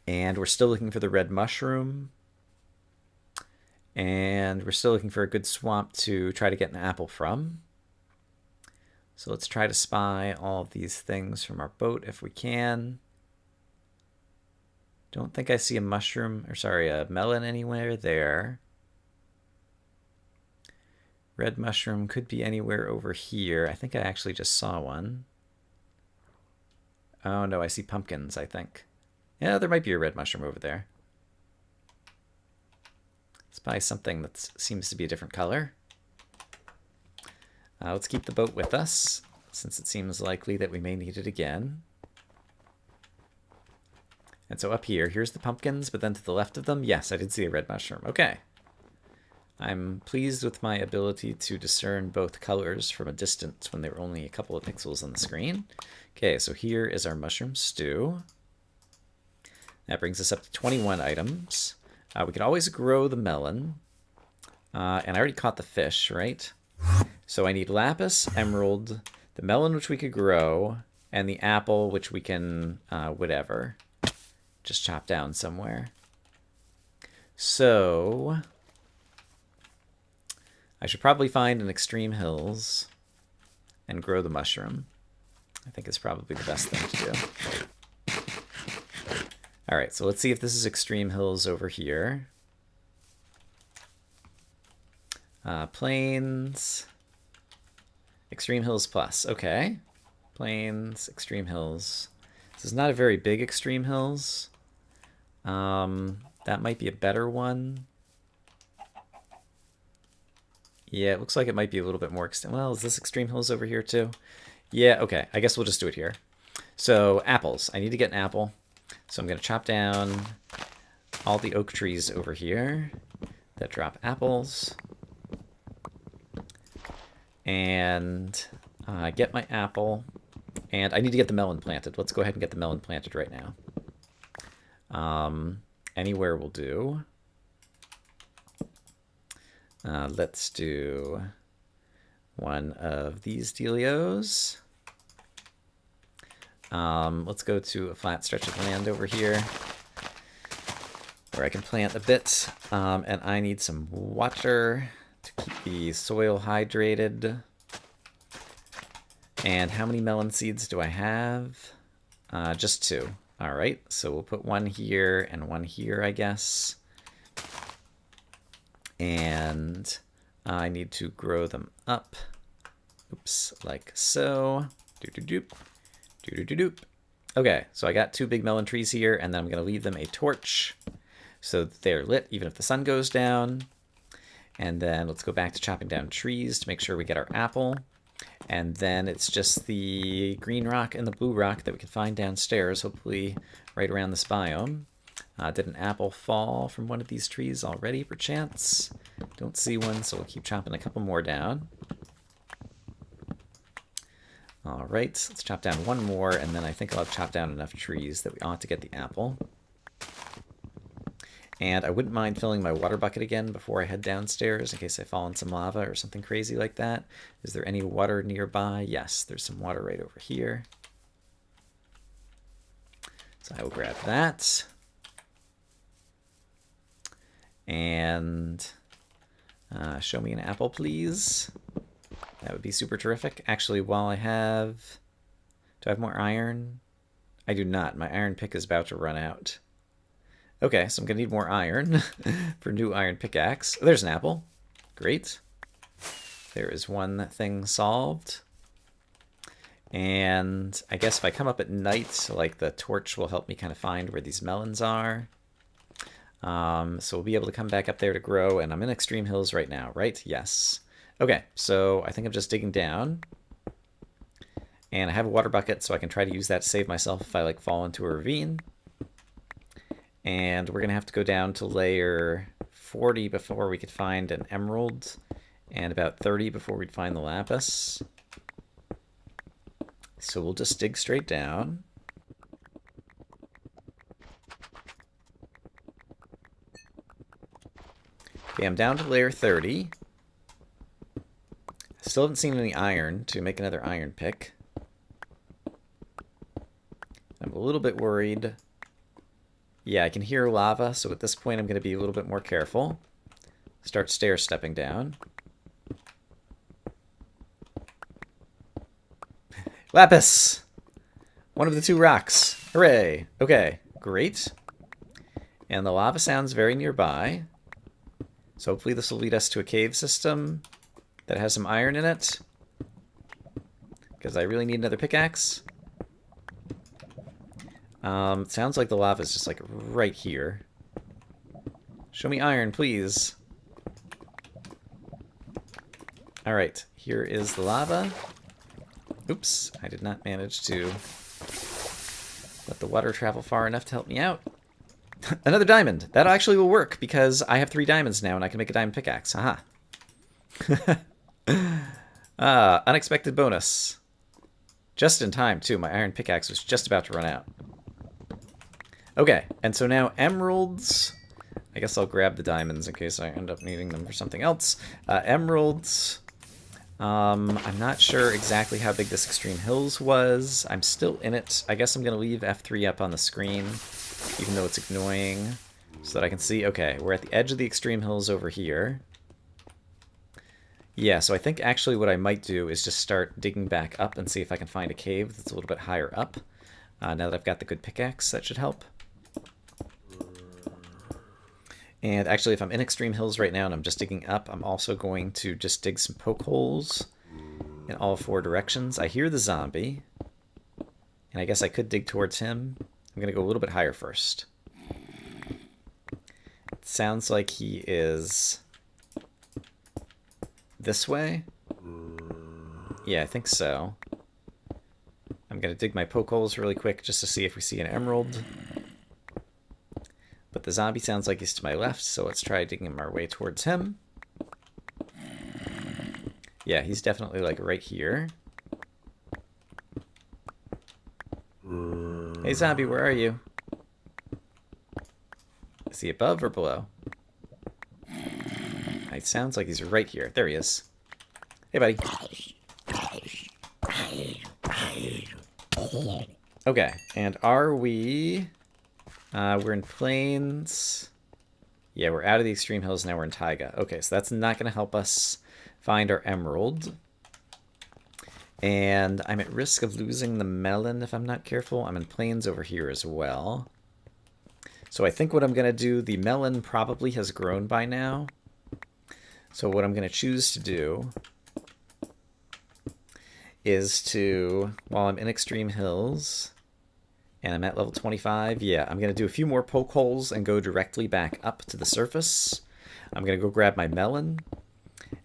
And we're still looking for the red mushroom. And we're still looking for a good swamp to try to get an apple from. So let's try to spy all of these things from our boat if we can. Don't think I see a mushroom, or sorry, a melon anywhere there. Red mushroom could be anywhere over here. I think I actually just saw one. Oh no, I see pumpkins, I think. Yeah, there might be a red mushroom over there. Let's buy something that seems to be a different color. Let's keep the boat with us, since it seems likely that we may need it again. And so up here, here's the pumpkins, but then to the left of them, yes, I did see a red mushroom. Okay. I'm pleased with my ability to discern both colors from a distance when they were only a couple of pixels on the screen. Okay, so here is our mushroom stew. That brings us up to 21 items. We can always grow the melon. And I already caught the fish, right? So I need lapis, emerald, the melon, which we could grow, and the apple, which we can, whatever, just chop down somewhere. So I should probably find an extreme hills and grow the mushroom. I think it's probably the best thing to do. All right, so let's see if this is extreme hills over here. Plains, extreme hills plus. Okay, plains, extreme hills. This is not a very big extreme hills. That might be a better one. Yeah, it looks like it might be a little bit more extent. Well, is this extreme hills over here too? Yeah, okay. I guess we'll just do it here. So apples. I need to get an apple. So I'm going to chop down all the oak trees over here that drop apples. And get my apple. And I need to get the melon planted. Let's go ahead and get the melon planted right now. Anywhere will do. Let's do one of these dealios. Let's go to a flat stretch of land over here where I can plant a bit. And I need some water to keep the soil hydrated. And how many melon seeds do I have? Just 2. All right, so we'll put one here and one here, I guess. And I need to grow them up. Oops, like so. Doop-doop-doop. Doop-doop-doop. Okay, so I got 2 big melon trees here, and then I'm going to leave them a torch so that they're lit even if the sun goes down. And then let's go back to chopping down trees to make sure we get our apple. And then it's just the green rock and the blue rock that we can find downstairs, hopefully right around this biome. Did an apple fall from one of these trees already, perchance? Don't see one, so we'll keep chopping a couple more down. All right, let's chop down one more, and then I think I'll have chopped down enough trees that we ought to get the apple. And I wouldn't mind filling my water bucket again before I head downstairs in case I fall in some lava or something crazy like that. Is there any water nearby? Yes, there's some water right over here. So I will grab that. And show me an apple, please. That would be super terrific. Actually, while I have... Do I have more iron? I do not. My iron pick is about to run out. Okay, so I'm going to need more iron for new iron pickaxe. Oh, there's an apple. Great. There is one thing solved. And I guess if I come up at night, like the torch will help me kind of find where these melons are. So we'll be able to come back up there to grow, and I'm in Extreme Hills right now, right? Yes. Okay, so I think I'm just digging down. And I have a water bucket, so I can try to use that to save myself if I like fall into a ravine. And we're going to have to go down to layer 40 before we could find an emerald, and about 30 before we'd find the lapis. So we'll just dig straight down. Okay, I'm down to layer 30. Still haven't seen any iron to make another iron pick. I'm a little bit worried. Yeah, I can hear lava, so at this point I'm going to be a little bit more careful. Start stair-stepping down. Lapis! One of the 2 rocks. Hooray! Okay, great. And the lava sounds very nearby. So hopefully this will lead us to a cave system that has some iron in it. Because I really need another pickaxe. Sounds like the lava is just like right here. Show me iron, please. Alright, here is the lava. Oops, I did not manage to let the water travel far enough to help me out. Another diamond! That actually will work, because I have 3 diamonds now and I can make a diamond pickaxe. Aha. Unexpected bonus. Just in time, too. My iron pickaxe was just about to run out. Okay, and so now emeralds. I guess I'll grab the diamonds in case I end up needing them for something else. Emeralds. I'm not sure exactly how big this Extreme Hills was. I'm still in it. I guess I'm going to leave F3 up on the screen, even though it's annoying, so that I can see. Okay, we're at the edge of the Extreme Hills over here. Yeah, so I think actually what I might do is just start digging back up and see if I can find a cave that's a little bit higher up. Now that I've got the good pickaxe, that should help. And actually, if I'm in Extreme Hills right now and I'm just digging up, I'm also going to just dig some poke holes in all 4 directions. I hear the zombie, and I guess I could dig towards him. I'm going to go a little bit higher first. It sounds like he is this way. Yeah, I think so. I'm going to dig my poke holes really quick just to see if we see an emerald. But the zombie sounds like he's to my left, so let's try digging our way towards him. Yeah, he's definitely like right here. Hey zombie, where are you? Is he above or below? It sounds like he's right here. There he is. Hey buddy. Okay, and are we... we're in Plains. Yeah, we're out of the Extreme Hills, now we're in Taiga. Okay, so that's not going to help us find our emerald. And I'm at risk of losing the melon if I'm not careful. I'm in Plains over here as well. So I think what I'm going to do, the melon probably has grown by now. So what I'm going to choose to do is to, while I'm in Extreme Hills... and I'm at level 25. Yeah, I'm going to do a few more poke holes and go directly back up to the surface. I'm going to go grab my melon.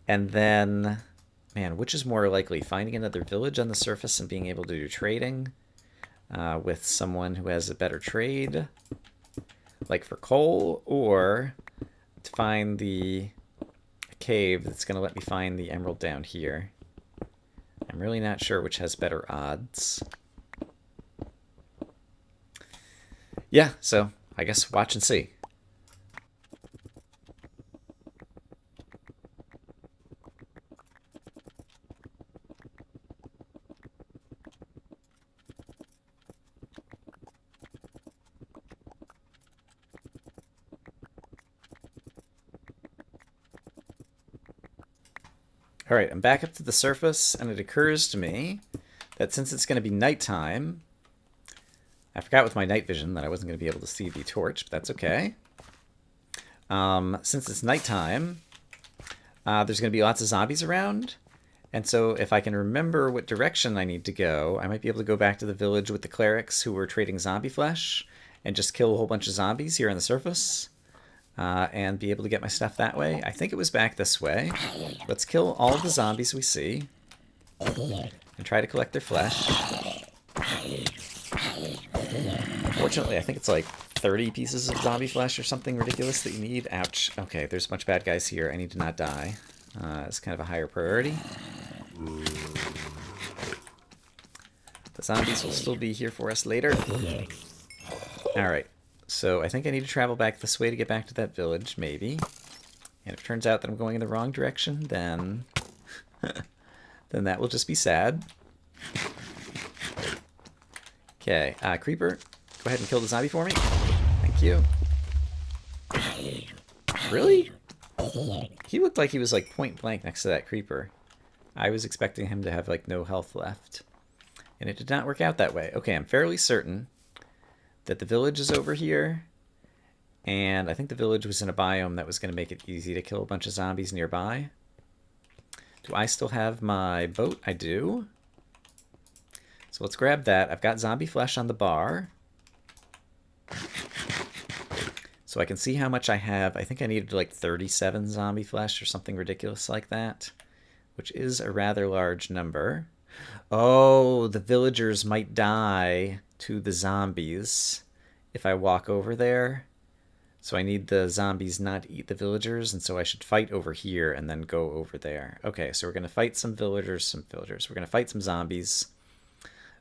And then, man, which is more likely? Finding another village on the surface and being able to do trading with someone who has a better trade, like for coal, or to find the cave that's going to let me find the emerald down here. I'm really not sure which has better odds. Yeah, so I guess watch and see. All right, I'm back up to the surface, and it occurs to me that since it's going to be nighttime, I forgot with my night vision that I wasn't going to be able to see the torch, but that's okay. Since it's nighttime, there's going to be lots of zombies around, and so if I can remember what direction I need to go, I might be able to go back to the village with the clerics who were trading zombie flesh and just kill a whole bunch of zombies here on the surface. And be able to get my stuff that way. I think it was back this way. Let's kill all of the zombies we see. And try to collect their flesh. Unfortunately, I think it's like 30 pieces of zombie flesh or something ridiculous that you need. Ouch. Okay, there's a bunch of bad guys here. I need to not die. It's kind of a higher priority. The zombies will still be here for us later. Alright. So I think I need to travel back this way to get back to that village, maybe. And if it turns out that I'm going in the wrong direction, then then that will just be sad. Okay, Creeper, go ahead and kill the zombie for me. Thank you. Really? He looked like he was like point blank next to that Creeper. I was expecting him to have like no health left. And it did not work out that way. Okay, I'm fairly certain that the village is over here, And I think the village was in a biome that was going to make it easy to kill a bunch of zombies nearby. Do I still have my boat? I do. So let's grab that. I've got zombie flesh on the bar. So I can see how much I have. I think I needed like 37 zombie flesh or something ridiculous like that, which is a rather large number. Oh, the villagers might die to the zombies if I walk over there. So I need the zombies not to eat the villagers, and so I should fight over here and then go over there. Okay, so we're going to fight some villagers. We're going to fight some zombies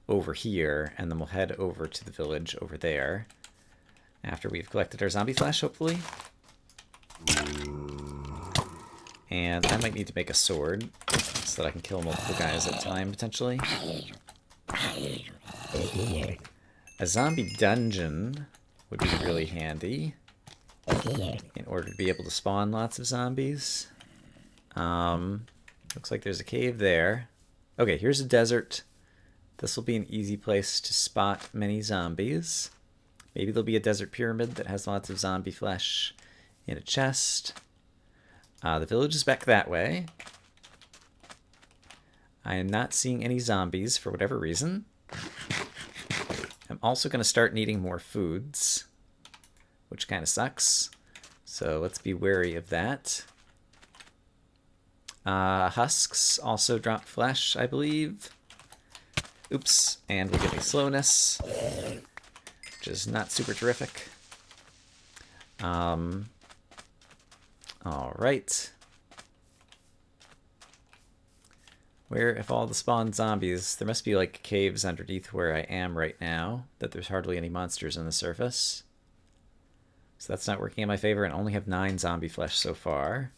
over here, and then we'll head over to the village over there after we've collected our zombie flesh, hopefully. And I might need to make a sword so that I can kill multiple guys at a time, potentially. A zombie dungeon would be really handy in order to be able to spawn lots of zombies. Looks like there's a cave there. Okay, here's a desert. This will be an easy place to spot many zombies. Maybe there'll be a desert pyramid that has lots of zombie flesh in a chest. The village is back that way. I am not seeing any zombies for whatever reason. I'm also going to start needing more foods, which kind of sucks. So let's be wary of that. Husks also drop flesh, I believe. Oops, and we get a slowness, which is not super terrific. All right. Where if all the spawned zombies, there must be like caves underneath where I am right now, that there's hardly any monsters on the surface. So that's not working in my favor, and I only have 9 zombie flesh so far.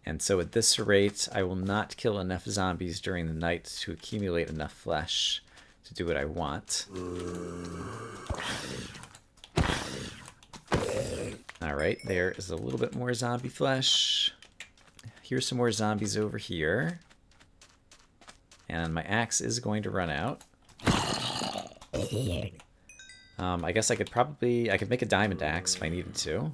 And so at this rate, I will not kill enough zombies during the night to accumulate enough flesh to do what I want. Alright, there is a little bit more zombie flesh. Here's some more zombies over here. And my axe is going to run out. I guess I could make a diamond axe if I needed to.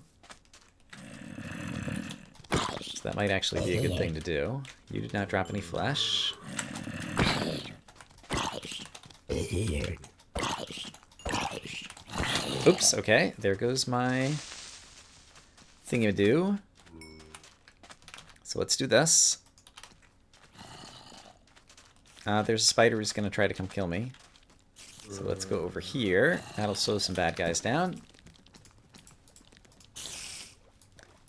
So that might actually be a good thing to do. You did not drop any flesh. Oops, okay, there goes my thingy-do. So let's do this. There's a spider who's going to try to come kill me. So let's go over here. That'll slow some bad guys down.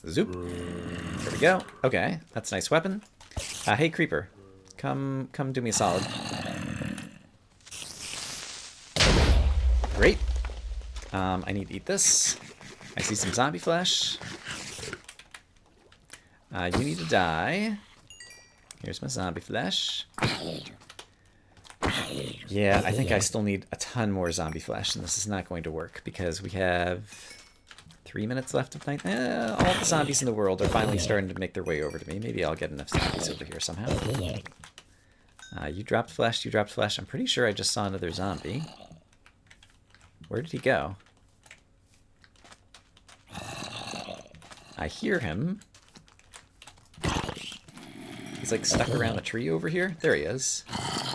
Zoop. There we go. Okay, that's a nice weapon. Hey, creeper. Come do me a solid. Great. I need to eat this. I see some zombie flesh. You need to die. Here's my zombie flesh. Yeah, I think I still need a ton more zombie flesh, and this is not going to work because we have 3 minutes left of night. All the zombies in the world are finally starting to make their way over to me. Maybe I'll get enough zombies over here somehow. You dropped flesh, you dropped flesh. I'm pretty sure I just saw another zombie. Where did he go? I hear him. He's like stuck around a tree over here. There he is.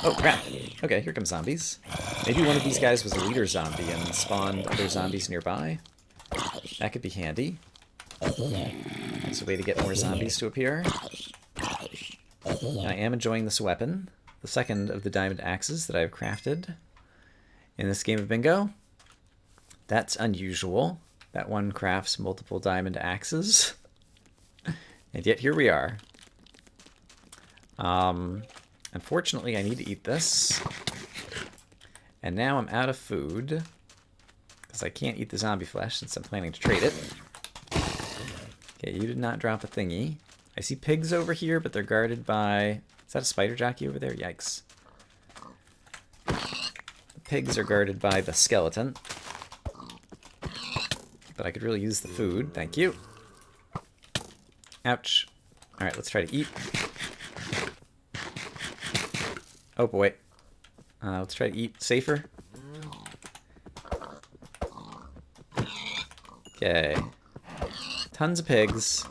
Oh, crap. Okay, here come zombies. Maybe one of these guys was a leader zombie and spawned other zombies nearby. That could be handy. It's a way to get more zombies to appear. I am enjoying this weapon. The second of the diamond axes that I've crafted in this game of bingo. That's unusual. That one crafts multiple diamond axes. And yet here we are. Unfortunately, I need to eat this. And now I'm out of food. Because I can't eat the zombie flesh since I'm planning to trade it. Okay, you did not drop a thingy. I see pigs over here, but they're guarded by... Is that a spider jockey over there? Yikes. The pigs are guarded by the skeleton. But I could really use the food. Thank you. Ouch. Alright, let's try to eat. Oh boy. Let's try to eat safer. Okay. Tons of pigs.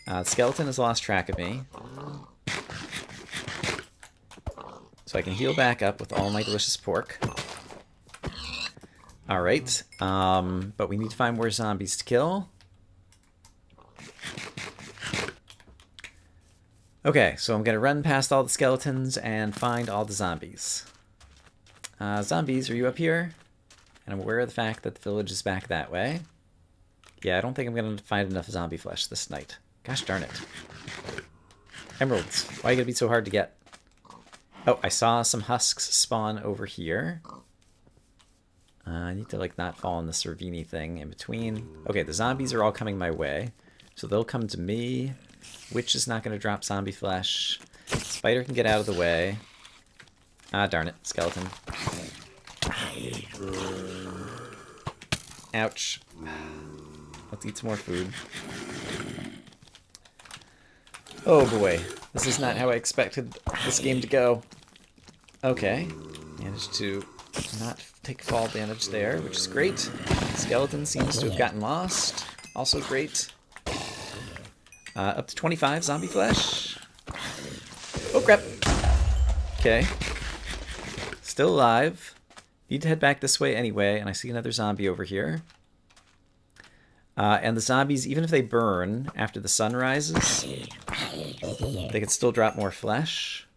The skeleton has lost track of me. So I can heal back up with all my delicious pork. Alright. But we need to find more zombies to kill. Okay, so I'm going to run past all the skeletons and find all the zombies. Zombies, are you up here? And I'm aware of the fact that the village is back that way. Yeah, I don't think I'm going to find enough zombie flesh this night. Gosh darn it. Emeralds. Why are you going to be so hard to get? Oh, I saw some husks spawn over here. I need to, like, not fall in this ravine thing in between. Okay, the zombies are all coming my way. So they'll come to me. Witch is not going to drop zombie flesh. Spider can get out of the way. Ah, darn it. Skeleton. Ouch. Let's eat some more food. Oh boy. This is not how I expected this game to go. Okay. Managed to not take fall damage there, which is great. Skeleton seems to have gotten lost. Also great. Up to 25 zombie flesh. Oh crap. Okay. Still alive. Need to head back this way anyway, and I see another zombie over here. And the zombies, even if they burn after the sun rises, they can still drop more flesh.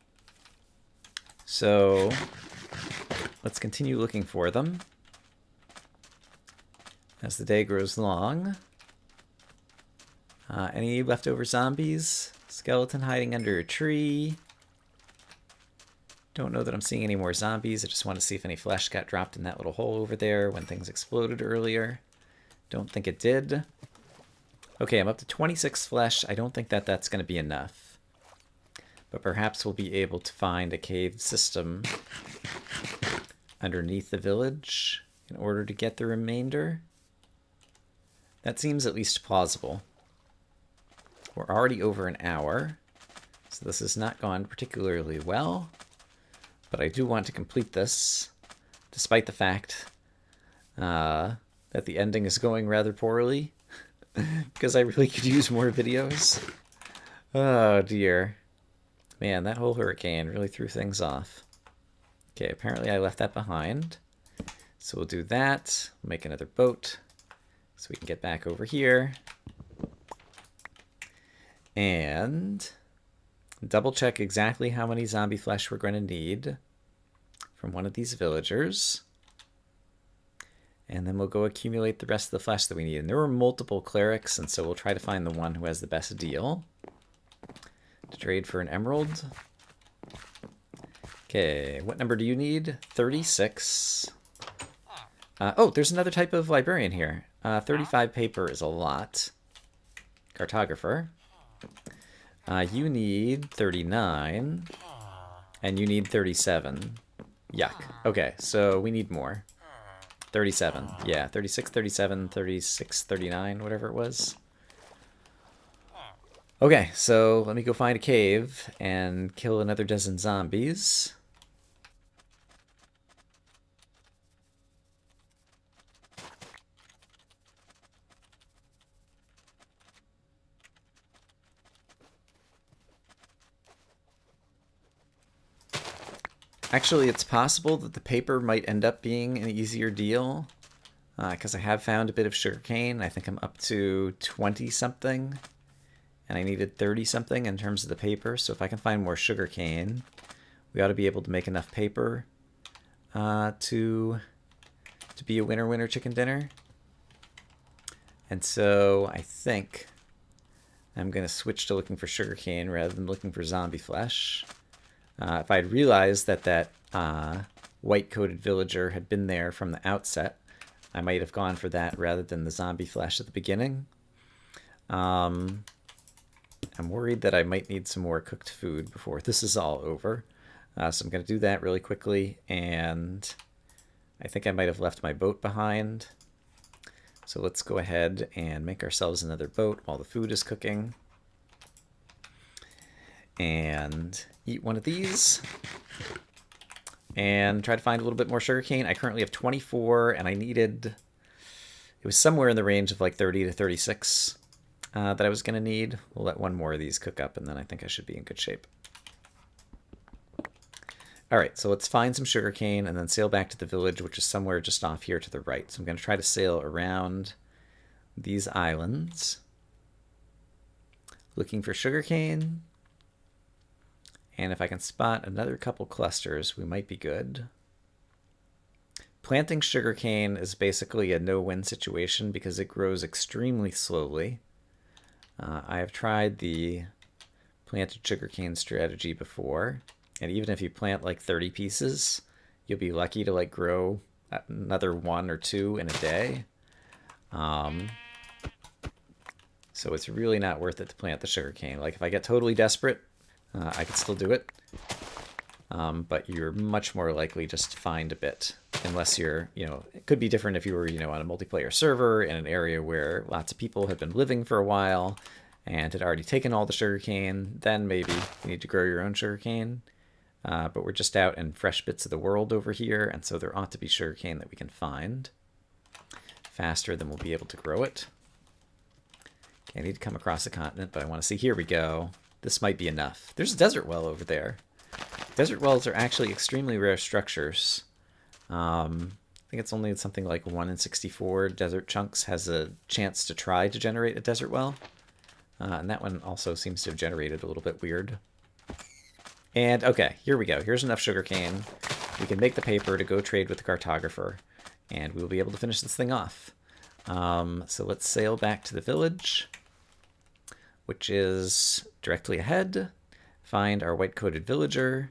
So let's continue looking for them as the day grows long. Any leftover zombies? Skeleton hiding under a tree. Don't know that I'm seeing any more zombies. I just want to see if any flesh got dropped in that little hole over there when things exploded earlier. Don't think it did. Okay, I'm up to 26 flesh. I don't think that that's going to be enough. But perhaps we'll be able to find a cave system underneath the village in order to get the remainder. That seems at least plausible. We're already over an hour, so this has not gone particularly well. But I do want to complete this, despite the fact that the ending is going rather poorly, because I really could use more videos. Oh dear. Man, that whole hurricane really threw things off. Okay, apparently I left that behind. So we'll do that. We'll make another boat so we can get back over here. And double check exactly how many zombie flesh we're going to need from one of these villagers. And then we'll go accumulate the rest of the flesh that we need. And there were multiple clerics, and so we'll try to find the one who has the best deal to trade for an emerald. Okay, what number do you need? 36. Oh, there's another type of librarian here. 35 paper is a lot. Cartographer. You need 39. And you need 37. Yuck. Okay, so we need more. 37. Yeah, 36, 37, 36, 39, whatever it was. Okay, so let me go find a cave and kill another dozen zombies. Actually, it's possible that the paper might end up being an easier deal, because I have found a bit of sugarcane. I think I'm up to 20-something, and I needed 30-something in terms of the paper. So if I can find more sugarcane, we ought to be able to make enough paper to be a winner-winner chicken dinner. And so I think I'm going to switch to looking for sugarcane rather than looking for zombie flesh. If I'd realized that that white-coated villager had been there from the outset, I might have gone for that rather than the zombie flesh at the beginning. I'm worried that I might need some more cooked food before this is all over. So I'm going to do that really quickly, and I think I might have left my boat behind. So let's go ahead and make ourselves another boat while the food is cooking. And eat one of these and try to find a little bit more sugarcane. I currently have 24, and I needed, It was somewhere in the range of like 30 to 36 that I was going to need. We'll let one more of these cook up, and then I think I should be in good shape. All right, so let's find some sugarcane and then sail back to the village, which is somewhere just off here to the right. So I'm going to try to sail around these islands, looking for sugarcane. And if I can spot another couple clusters, we might be good. Planting sugarcane is basically a no-win situation because it grows extremely slowly. I have tried the planted sugarcane strategy before, and even if you plant like 30 pieces, you'll be lucky to like grow another 1 or 2 in a day. So it's really not worth it to plant the sugarcane. Like if I get totally desperate, I could still do it. But you're much more likely just to find a bit, unless you're, it could be different if you were, on a multiplayer server in an area where lots of people had been living for a while and had already taken all the sugarcane. Then maybe you need to grow your own sugarcane. But we're just out in fresh bits of the world over here, and so there ought to be sugarcane that we can find faster than we'll be able to grow it. Okay, I need to come across the continent, but I want to see. Here we go. This might be enough. There's a desert well over there. Desert wells are actually extremely rare structures. I think it's only something like 1 in 64 desert chunks has a chance to try to generate a desert well. And that one also seems to have generated a little bit weird. And okay, here we go. Here's enough sugarcane. We can make the paper to go trade with the cartographer, and we'll be able to finish this thing off. So let's sail back to the village, which is directly ahead. Find our white-coated villager,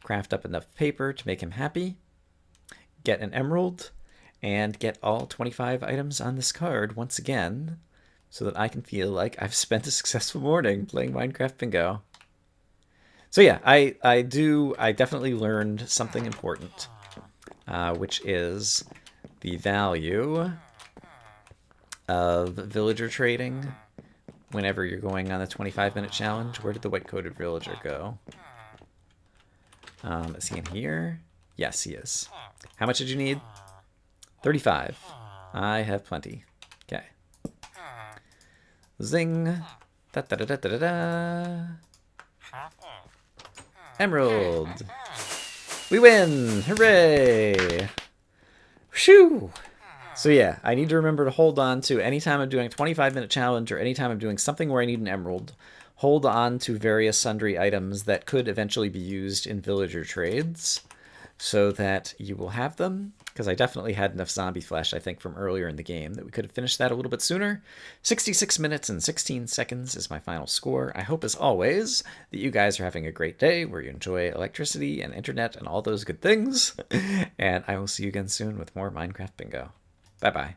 craft up enough paper to make him happy, get an emerald, and get all 25 items on this card once again, so that I can feel like I've spent a successful morning playing Minecraft Bingo. So yeah, I definitely learned something important, which is the value of villager trading whenever you're going on a 25-minute challenge. Where did the white-coated villager go? Is he in here? Yes, he is. How much did you need? 35. I have plenty. Okay. Zing. Da da da da da da. Emerald. We win! Hooray! Whew! So yeah, I need to remember to hold on to, anytime I'm doing a 25-minute challenge or anytime I'm doing something where I need an emerald, hold on to various sundry items that could eventually be used in villager trades so that you will have them, because I definitely had enough zombie flesh, I think, from earlier in the game that we could have finished that a little bit sooner. 66 minutes and 16 seconds is my final score. I hope, as always, that you guys are having a great day where you enjoy electricity and internet and all those good things, and I will see you again soon with more Minecraft Bingo. Bye-bye.